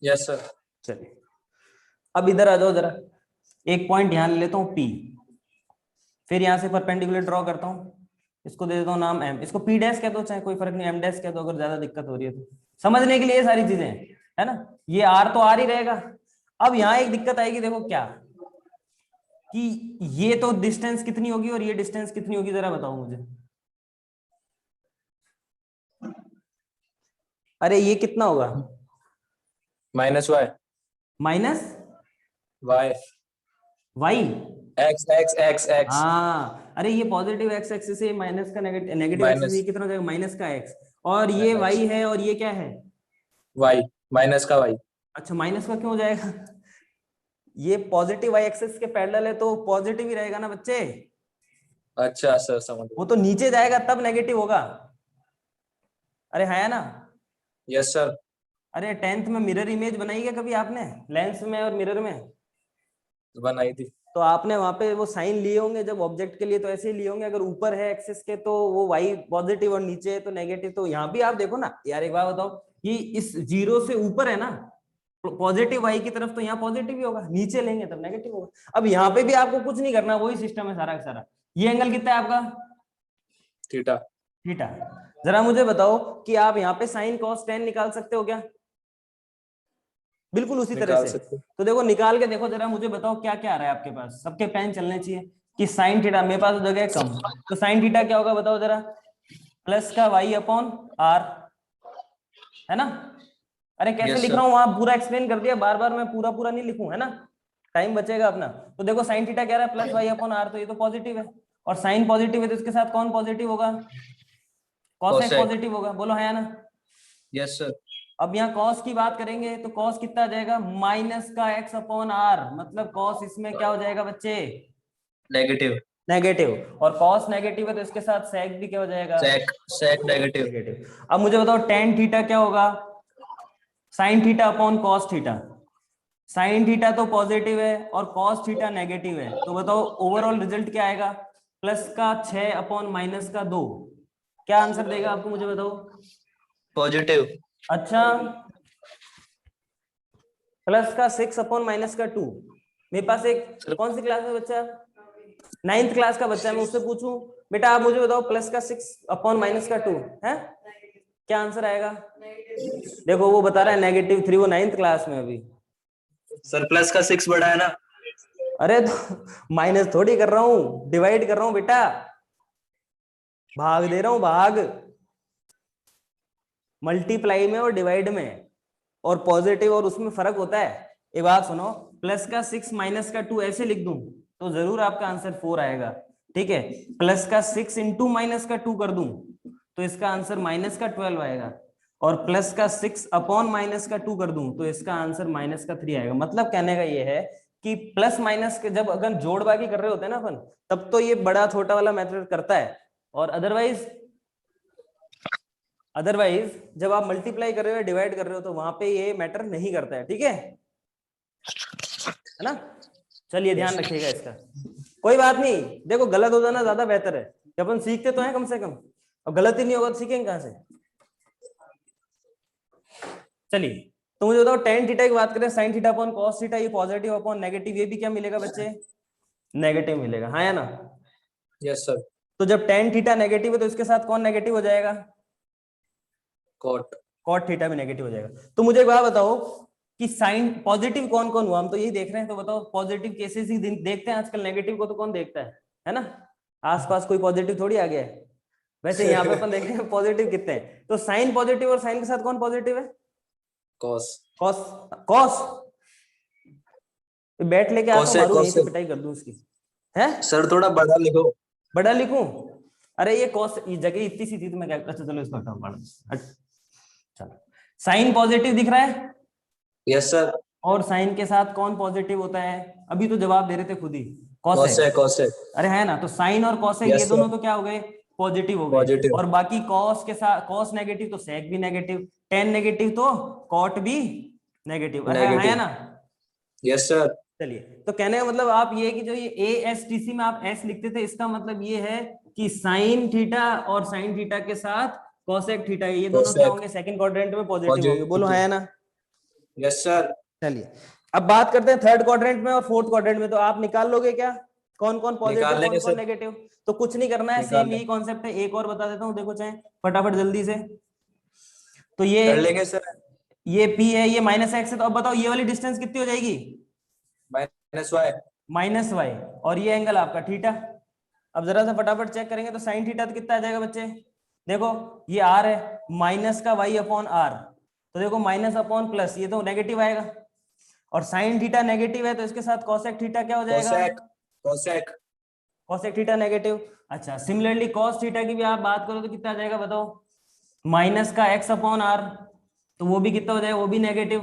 Yes sir. चलिए अब इधर आ जाओ जरा, एक पॉइंट ध्यान ले लेता हूं पी, फिर यहां से परपेंडिकुलर ड्रॉ करता हूं, इसको दे देता हूं नाम एम, इसको पी डैश कह दो चाहे कोई फर्क नहीं, एम डैश कह दो अगर ज्यादा दिक्कत हो रही है तो। समझने के लिए ये सारी चीजें है ना, ये आर तो आर ही रहेगा। अब यहाँ एक दिक्कत आएगी, देखो क्या, कि ये तो डिस्टेंस कितनी होगी और ये डिस्टेंस कितनी होगी, जरा बताओ मुझे। अरे ये कितना होगा? Minus y. Minus y. Y. X x x x. हाँ, अरे ये पॉजिटिव एक्स एक्सिस है, माइनस का नेगेटिव एक्सिस, माइनस। ये कितना हो जाएगा? माइनस का एक्स। और ये एक्स। वाई है, और ये क्या है? वाई। माइनस का वाई। अच्छा माइनस का क्यों हो जाएगा? ये पॉजिटिव वाई एक्सिस के पैरेलल है तो पॉजिटिव ही रहेगा ना बच्चे। अच्छा सर, समझ वो गया। तो नीचे जाएगा तब नेगेटिव होगा। अरे है ना? Yes sir. अरे 10th में मिरर इमेज बनाई है कभी आपने, लेंस में और मिरर में? बनाई थी। तो आपने वहां पे वो साइन लिए होंगे जब ऑब्जेक्ट के लिए, तो ऐसे ही लिए होंगे, अगर ऊपर है एक्सिस के तो वो वाई पॉजिटिव और नीचे है तो नेगेटिव। तो यहाँ भी आप देखो ना यार, एक बात बताओ, कि इस जीरो से ऊपर है ना, पॉजिटिव वाई की तरफ तो यहाँ पॉजिटिव ही होगा, नीचे लेंगे तब नेगेटिव होगा। अब यहाँ पे भी आपको कुछ नहीं करना, वही सिस्टम है सारा का सारा। ये एंगल कितना है आपका? थीटा। थीटा। जरा मुझे बताओ कि आप यहाँ पे साइन कॉस टेन निकाल सकते हो क्या? बिल्कुल उसी तरह निकाल से। सकते। तो देखो निकाल के देखो जरा, मुझे बताओ क्या क्या आ रहा है आपके पास, सबके पेन चलने चाहिए कि साइन थीटा, मेरे पास जगह है कम, तो साइन थीटा क्या होगा बताओ जरा? प्लस का वाई अपॉन आर, है ना? अरे कैसे Yes, लिख sir. रहा हूँ, वहां पूरा एक्सप्लेन कर दिया, बार बार मैं पूरा पूरा नहीं लिखूं, है ना? टाइम बचेगा अपना। तो देखो साइन थीटा कह रहा है प्लस वाई अपॉन आर, तो ये तो पॉजिटिव है, और साइन पॉजिटिव है तो इसके साथ कौन पॉजिटिव होगा? Cosec Cosec. पॉजिटिव होगा, बोलो है ना? Yes sir. अब यहाँ कॉस की बात करेंगे तो कॉस कितना आ जाएगा? माइनस का एक्स अपॉन आर, मतलब कॉस इसमें क्या हो जाएगा बच्चे? नेगेटिव। नेगेटिव। और कॉस नेगेटिव है तो इसके साथ सेक भी क्या हो जाएगा? सेक सेक नेगेटिव। नेगेटिव। अब मुझे बताओ टेन थीटा क्या होगा? Sine theta upon cos theta. Sine theta तो पॉजिटिव है और कॉस थीटा नेगेटिव है, तो बताओ ओवरऑल रिजल्ट क्या आएगा? प्लस का 6 अपॉन माइनस का 2। क्या आंसर देगा आपको, मुझे बताओ? पॉजिटिव। अच्छा, प्लस का 6 अपॉन माइनस का 2। मेरे पास एक कौन सी क्लास में बच्चा? 9th क्लास का बच्चा है, मैं उससे पूछूं बेटा आप मुझे बताओ प्लस का 6 अपॉन माइनस का 2 है, क्या आंसर आएगा? देखो वो बता रहा है -3, वो 9th क्लास में अभी। सर प्लस का 6 बड़ा है ना। अरे तो माइनस थोड़ी कर रहा हूं, डिवाइड कर रहा हूं बेटा, भाग दे रहा हूं, भाग। मल्टीप्लाई में और डिवाइड में और पॉजिटिव और उसमें फर्क होता है। एक बात सुनो, प्लस का 6 माइनस का 2 ऐसे लिख दूं तो जरूर आपका आंसर 4 आएगा, ठीक है? प्लस का 6 इंटू माइनस का 2 कर दूं तो इसका आंसर माइनस का 12 आएगा, और प्लस का 6 अपॉन माइनस का 2 कर दूं तो इसका आंसर माइनस का 3 आएगा। मतलब कहने का ये है कि प्लस माइनस के जब अगर जोड़ बाकी कर रहे होते हैं ना अपन, तब तो ये बड़ा छोटा वाला मेथड करता है, और अदरवाइज जब आप मल्टीप्लाई कर रहे हो, डिवाइड कर रहे हो, तो वहां पे ये मैटर नहीं करता है, ठीक है ना? चलिए ध्यान रखिएगा इसका। कोई बात नहीं, देखो गलत हो जाना ज्यादा बेहतर है, जब अपन सीखते तो हैं कम से कम, अब गलत ही नहीं होगा तो सीखेंगे कहां से? चलिए, तो मुझे बताओ टेन थीटा की बात करें, sine theta upon cos theta, ये पॉजिटिव अपॉन नेगेटिव, ये भी क्या मिलेगा बच्चे? नेगेटिव मिलेगा, हाँ या ना? Yes sir. तो जब टेन थीटा नेगेटिव है तो इसके साथ कौन नेगेटिव हो जाएगा? कॉट। कॉट थीटा भी नेगेटिव हो जाएगा। तो मुझे एक बात बताओ कि साइन पॉजिटिव कौन कौन हुआ, हम तो यही देख रहे हैं, तो बताओ पॉजिटिव केसेस ही देखते हैं आजकल, नेगेटिव को तो कौन देखता है ना? आसपास कोई पॉजिटिव थोड़ी आ गया है। वैसे यहाँ पे अपन देख रहे हैं पॉजिटिव कितने हैं, तो साइन पॉजिटिव, और साइन के साथ कौन पॉजिटिव है? कॉस। कॉस। कॉस बैट लेके आता हूँ, कॉसेक मारू यहीं से कॉसेक। पिटाई कर दूं उसकी, है? सर थोड़ा बड़ा लिखो। बड़ा लिखूं? अरे ये कॉस, ये जगह इतनी सी थी तो मैं क्या, अच्छा चलो इसको हटाओ, बड़ा चलो। साइन पॉजिटिव दिख रहा है, यस सर। और साइन के साथ कौन पॉजिटिव होता है? अभी तो जवाब दे रहे थे खुद ही, कॉसेक कॉसेक। कॉसेक। अरे है ना, तो साइन और कॉसेक ये यस दोनों सर। तो क्या हो गए? पॉजिटिव हो गए। पॉजिटिव। और बाकी कॉस के साथ कॉस नेगेटिव तो सेक भी नेगेटिव, टेन नेगेटिव तो कॉट भी नेगेटिव, है नेगेटिव। ना? Yes sir. चलिए, तो कहने का मतलब आप ये कि जो ये ASTC में आप एस लिखते थे, इसका मतलब ये है कि साइन थीटा और साइन थीटा के साथ कॉसेक थीटा, ये दोनों क्या कॉसेक होंगे? सेकंड क्वाड्रेंट में पॉजिटिव होंगे, बोलो पॉजिटिव। है ना? Yes sir. चलिए, अब बात करते हैं थर्ड क्वाड्रेंट में और फोर्थ क्वाड्रेंट में, तो आप निकाल लोगे क्या कौन कौन पॉजिटिव निकाल कौन लेंगे कौन सर। नेगेटिव? तो कुछ नहीं करना है, निकाल सेम लें। यही कॉन्सेप्ट है, एक और बता देता हूँ, देखो चाहे फटाफट जल्दी से। तो कर लेंगे सर। ये P है, ये -x है, तो अब बताओ ये वाली डिस्टेंस कितनी हो जाएगी? -y। -y, और ये एंगल आपका थीटा। अब जरा सा फटाफट चेक करेंगे तो साइन थीटा तो कितना आ जाएगा बच्चे? देखो ये r है, माइनस का y अपॉन आर, तो देखो माइनस अपॉन प्लस, ये तो नेगेटिव आएगा, और साइन थीटा नेगेटिव है तो इसके साथ कॉसेक थीटा क्या हो जाएगा? Cosec cosec. Cosec theta negative. अच्छा, सिमिलरली कॉस थीटा की भी आप बात करो तो कितना आ जाएगा बताओ? माइनस का x अपॉन आर, तो वो भी कितना हो जाएगा? वो भी नेगेटिव,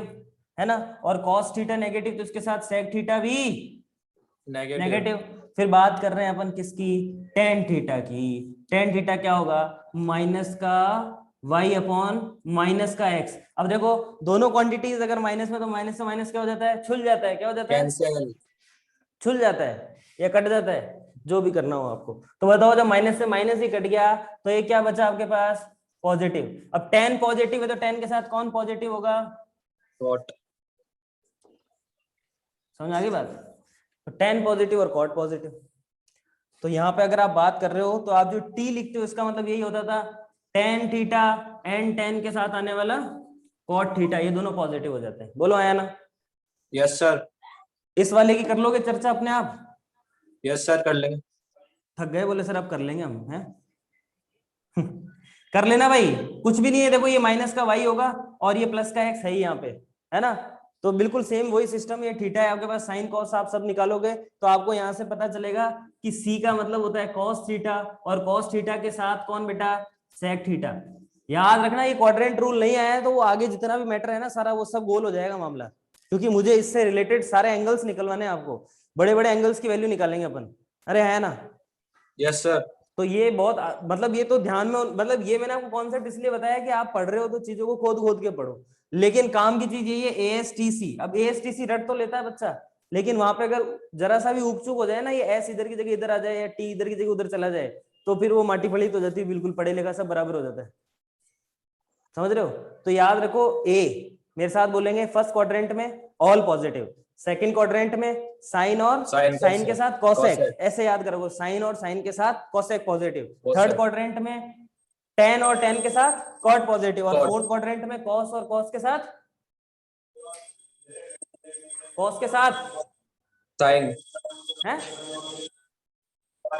है ना? और कॉस थीटा नेगेटिव तो इसके साथ सेक थीटा भी नेगेटिव। नेगेटिव। फिर बात कर रहे हैं अपन किसकी? टेन थीटा की। टेन थीटा क्या होगा? माइनस का y अपॉन माइनस का x। अब देखो दोनों क्वांटिटीज अगर माइनस में, तो माइनस से माइनस क्या हो जाता है? छुल जाता है, क्या हो जाता है? कैंसिल। छुल जाता है या कट जाता है, जो भी करना हो आपको। तो बताओ जब माइनस से माइनस ही कट गया तो ये क्या बचा आपके पास? पॉजिटिव। अब टेन पॉजिटिव है तो टेन के साथ कौन पॉजिटिव होगा? कॉट। समझ आ गई बात? तो tan पॉजिटिव और cot पॉजिटिव। तो यहाँ पे अगर आप बात कर रहे हो तो आप जो t लिखते हो इसका मतलब यही होता था tan थीटा एंड tan के साथ आने वाला cot थीटा, ये दोनों पॉजिटिव हो जाते हैं। बोलो आया ना? Yes sir. इस वाले की कर लोगे चर्चा अपने आप? यस सर, कर लेंगे। थक गए? बोले सर अब कर लेंगे हम, हैं? कर लेना भाई, कुछ भी नहीं है। देखो ये माइनस का y होगा और ये प्लस का x है ही यहाँ पे, है ना? तो बिल्कुल सेम वही सिस्टम, ये थीटा है आपके पास, साइन कॉस आप सब निकालोगे तो आपको यहाँ से पता चलेगा कि c का मतलब होता है कॉस थीटा, और कॉस थीटा के साथ कौन बेटा? Sec theta. याद रखना ये क्वाड्रेंट रूल नहीं आया है तो वो आगे जितना भी मैटर है ना सारा वो सब गोल हो जाएगा मामला, क्योंकि मुझे इससे रिलेटेड सारे एंगल्स निकलवाने हैं आपको, बड़े बड़े एंगल्स की वैल्यू निकालेंगे अपन। अरे है ना? Yes sir. तो ये बहुत मतलब ये तो ध्यान में, मतलब ये मैंने आपको कॉन्सेप्ट इसलिए बताया कि आप पढ़ रहे हो तो चीजों को खोद खोद के पढ़ो, लेकिन काम की चीज ये ASTC। अब ASTC रट तो लेता है बच्चा, लेकिन वहां पे अगर जरा सा भी ऊपचूक हो जाए ना, ये एस इधर की जगह इधर आ जाए या टी इधर की जगह उधर चला जाए, तो फिर वो माटी फलित हो जाती है, बिल्कुल पढ़े लिखा सब बराबर हो जाता है। समझ रहे हो? तो याद रखो ए, मेरे साथ बोलेंगे फर्स्ट क्वाड्रेंट में ऑल पॉजिटिव, सेकंड क्वाड्रेंट में साइन और साइन के साथ कोसेक, ऐसे याद करोगे, साइन और साइन के साथ कोसेक पॉजिटिव। थर्ड क्वाड्रेंट में tan और tan के साथ cot पॉजिटिव, और फोर्थ क्वाड्रेंट में cos और cos के साथ साइन है,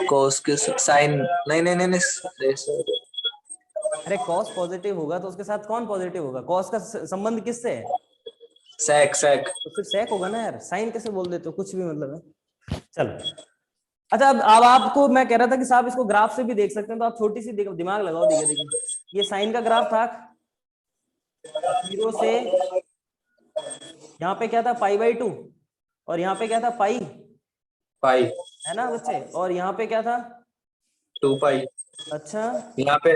cos के साइन नहीं अरे cos पॉजिटिव होगा तो उसके साथ कौन पॉजिटिव होगा? cos का संबंध किससे है? sec तो फिर sec होगा ना यार, साइन कैसे बोल देते हो? कुछ भी मतलब है। चलो अच्छा, अब आपको मैं कह रहा था कि साहब इसको ग्राफ से भी देख सकते हैं, तो आप छोटी सी दिमाग लगाओ। देखिए ये साइन का ग्राफ था, 0 से यहाँ पे क्या था π/2, और यहाँ पे क्या था पाई, है ना बच्चे? और यहाँ पे क्या था 2 पाई। अच्छा यहाँ पे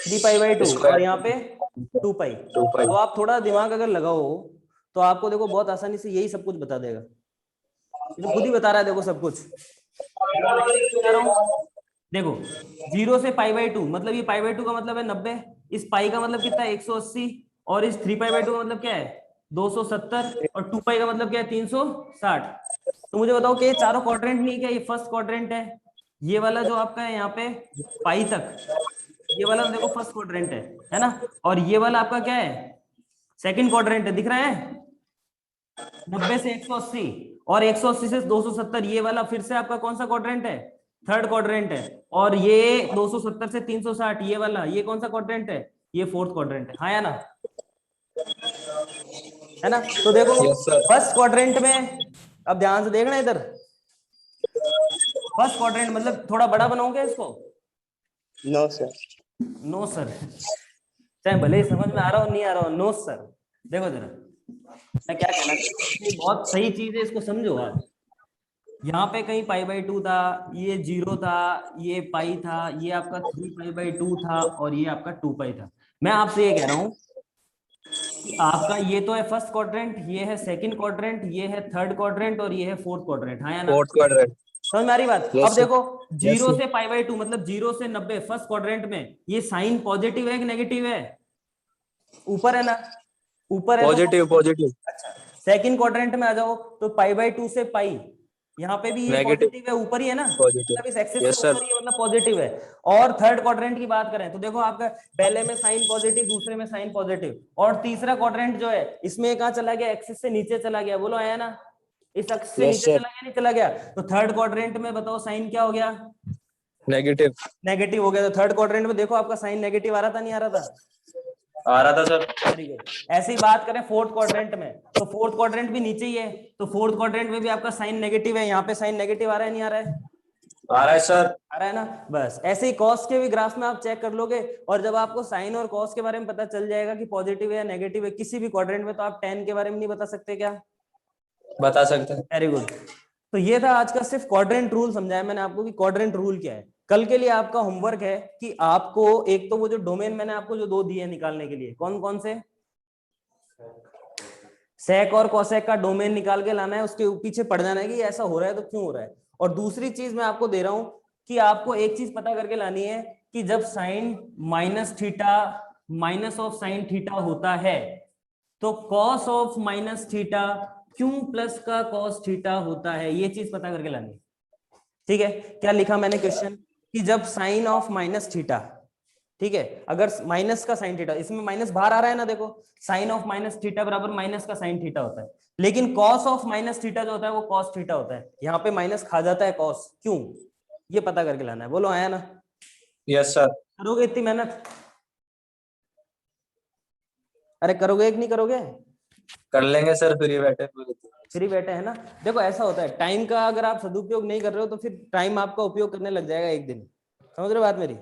3π/2 और यहाँ पे 2π। 2 पाई। तो आप थोड़ा दिमाग अगर लगाओ तो आपको देखो बहुत आसानी से यही सब कुछ बता देगा, ये तो खुद ही बता रहा है देखो सब कुछ। बता रहा हूँ देखो 0 से π/2, मतलब ये π/2 का मतलब है 90, इस पाई का मतलब कितना है 180, और इस 3π/2 का मतलब क्या है 270, और 2π का मतलब क्या है 360। तो मुझे बताओ कि ये चारों क्वाड्रेंट नहीं है क्या? ये फर्स्ट क्वाड्रेंट है, ये वाला जो आपका है यहाँ पे पाई तक, ये वाला देखो फर्स्ट क्वाड्रेंट है ना? और ये वाला आपका क्या है? सेकंड क्वाड्रेंट है, दिख रहा है? 90 से 180 और 180 से 270, ये वाला फिर से आपका कौन सा क्वाड्रेंट है? थर्ड क्वाड्रेंट है। और ये 270 से 360, ये वाला ये कौन सा क्वाड्रेंट है? ये फोर्थ क्वाड्रेंट है। हाँ या ना? है ना? तो देखो फर्स्ट क्वाड्रेंट में, अब ध्यान से देखना इधर, फर्स्ट क्वाड्रेंट मतलब थोड़ा बड़ा बनाओगे इसको? No sir. नो सर, चाहे भले ही समझ में आ रहा हो नहीं आ रहा हो, नो सर। देखो जरा मैं क्या कहना चाहता हूँ, ये बहुत सही चीज है, इसको समझो आप। यहाँ पे कहीं π/2 था, ये 0 था, ये पाई था, ये आपका 3π/2 था, और ये आपका 2π था। मैं आपसे ये कह रहा हूँ कि आपका ये तो है फर्स्ट क्वाड्रेंट, ये है सेकंड क्वाड्रेंट, ये है थर्ड क्वाड्रेंट, और ये है फोर्थ क्वाड्रेंट। हाँ या ना? Fourth quadrant. समझ में आ रही बात? Yes, अब देखो Yes, 0 से π/2 मतलब 0 से 90 फर्स्ट क्वाड्रेंट में, ये साइन पॉजिटिव है कि नेगेटिव है? ऊपर है ना? ऊपर है पॉजिटिव पॉजिटिव। अच्छा सेकंड क्वाड्रेंट में आ जाओ तो π/2 से पाई, यहाँ पे भी ये नेगेटिव पॉजिटिव है, ऊपर ही है ना? पॉजिटिव। मतलब इस एक्सिस यस से सर। ऊपर ही है, मतलब पॉजिटिव है। और थर्ड क्वाड्रेंट की बात करें तो देखो आपका पहले में साइन पॉजिटिव, दूसरे में साइन पॉजिटिव, और तीसरा क्वाड्रेंट जो है इसमें कहाँ चला गया? एक्सिस से नीचे चला गया। बोलो आया ना? इस एक्सिस से नीचे चला गया, नहीं चला गया? तो थर्ड क्वाड्रेंट में बताओ साइन क्या हो गया? नेगेटिव। नेगेटिव हो गया। तो थर्ड क्वाड्रेंट में देखो आपका साइन नेगेटिव आ रहा था नहीं आ रहा था? आ रहा था सर। Very good. ऐसे ही बात करें फोर्थ क्वाड्रेंट में, तो फोर्थ क्वाड्रेंट भी नीचे ही है, तो फोर्थ क्वाड्रेंट में भी आपका साइन नेगेटिव है। यहाँ पे साइन नेगेटिव आ रहा है नहीं आ रहा है? आ रहा है सर। आ रहा है ना? बस ऐसे ही कॉस के भी ग्राफ में आप चेक कर लोगे, और जब आपको साइन और कॉस के बारे में पता चल जाएगा कि पॉजिटिव है या नेगेटिव है किसी भी क्वाड्रेंट में, तो आप tan के बारे में नहीं बता सकते क्या? बता सकते हैं। Very good. तो ये था आज का सिर्फ क्वाड्रेंट रूल समझाया मैंने आपको कि क्वाड्रेंट रूल क्या है। कल के लिए आपका होमवर्क है कि आपको एक तो वो जो डोमेन मैंने आपको जो 2 दिए निकालने के लिए, कौन कौन से? सेक और कोसेक का डोमेन निकाल के लाना है, उसके पीछे पड़ जाना है कि ऐसा हो रहा है तो क्यों हो रहा है। और दूसरी चीज मैं आपको दे रहा हूं कि आपको एक चीज पता करके लानी है कि जब sine minus theta minus of sine theta होता है तो cos of minus theta q plus का कॉस थीटा होता है, ये चीज पता करके लानी। ठीक है, क्या लिखा मैंने क्वेश्चन कि जब साइन ऑफ माइनस थीटा, ठीक है, अगर माइनस का साइन थीटा, इसमें माइनस बाहर आ रहा है ना, देखो साइन ऑफ माइनस थीटा बराबर माइनस का साइन थीटा होता है, लेकिन कॉस ऑफ माइनस थीटा जो होता है वो कॉस थीटा होता है। यहाँ पे माइनस खा जाता है कॉस, क्यों, ये पता करके लाना है। बोलो आया ना? Yes sir. करोगे इतनी मेहनत? अरे करोगे कि नहीं करोगे? कर लेंगे सर, फ्री बैठे पूरे दिन। फ्री बैठे है ना। देखो ऐसा होता है, टाइम का अगर आप सदुपयोग नहीं कर रहे हो तो फिर टाइम आपका उपयोग करने लग जाएगा एक दिन। समझ रहे हो बात मेरी?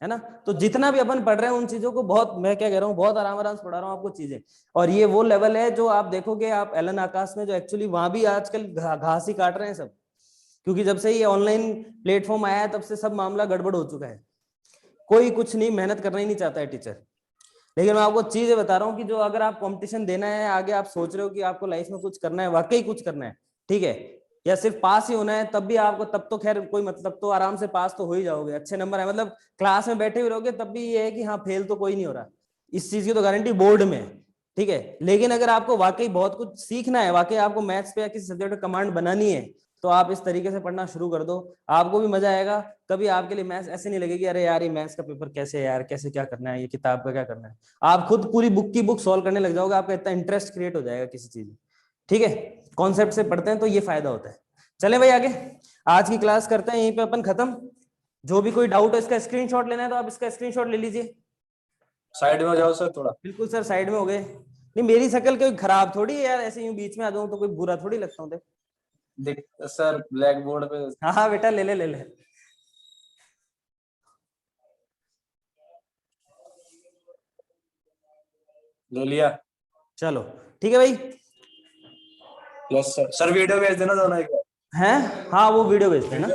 है ना। तो जितना भी अपन पढ़ रहे हैं उन चीजों को बहुत, मैं क्या कह रहा हूँ, बहुत आराम आराम से पढ़ा रहा हूँ आपको चीजें। और ये वो लेवल है जो आप देखोगे, आप एलन आकाश में, जो एक्चुअली वहां भी आजकल घास ही काट रहे हैं सब, क्योंकि जब से ये ऑनलाइन प्लेटफॉर्म आया है तब से सब मामला गड़बड़ हो चुका है। कोई कुछ नहीं, मेहनत करना ही नहीं चाहता है टीचर। लेकिन मैं आपको चीजें बता रहा हूँ कि जो अगर आप कंपटीशन देना है आगे, आप सोच रहे हो कि आपको लाइफ में कुछ करना है, वाकई कुछ करना है, ठीक है, या सिर्फ पास ही होना है, तब भी आपको, तब तो खैर कोई मतलब, तो आराम से पास तो हो ही जाओगे, अच्छे नंबर है, मतलब क्लास में बैठे हुए रहोगे तब भी ये है कि हाँ फेल तो कोई नहीं हो रहा, इस चीज की तो गारंटी बोर्ड में है। ठीक है, लेकिन अगर आपको वाकई बहुत कुछ सीखना है, वाकई आपको मैथ्स पे या किसी सब्जेक्ट में कमांड बनानी है, तो आप इस तरीके से पढ़ना शुरू कर दो, आपको भी मजा आएगा। कभी आपके लिए मैथ्स ऐसे नहीं लगेगी अरे यार ये मैथ्स का पेपर कैसे है यार, कैसे क्या करना है, ये किताब का क्या करना है, आप खुद पूरी बुक की बुक सॉल्व करने लग जाओगे, आपका इतना इंटरेस्ट क्रिएट हो जाएगा किसी चीज में। ठीक है, कॉन्सेप्ट से पढ़ते हैं तो ये फायदा होता है। चले भाई आगे, आज की क्लास करते हैं यहीं पे अपन खत्म। जो भी कोई डाउट हो, इसका स्क्रीनशॉट लेना है तो आप इसका स्क्रीनशॉट ले लीजिए। साइड में हो जाओ सर थोड़ा। बिल्कुल सर, साइड में हो गए। नहीं मेरी शक्ल कोई खराब थोड़ी है यार, ऐसे यूं बीच में आ जाऊं तो कोई बुरा थोड़ी लगता हूँ। दिख सर ब्लैक बोर्ड पे। हाँ हाँ बेटा, ले ले ले ले। ले लिया। चलो ठीक है भाई। Yes sir. सर वीडियो भेज देना दोनों एक बार। हैं? हाँ वो वीडियो भेजते हैं ना।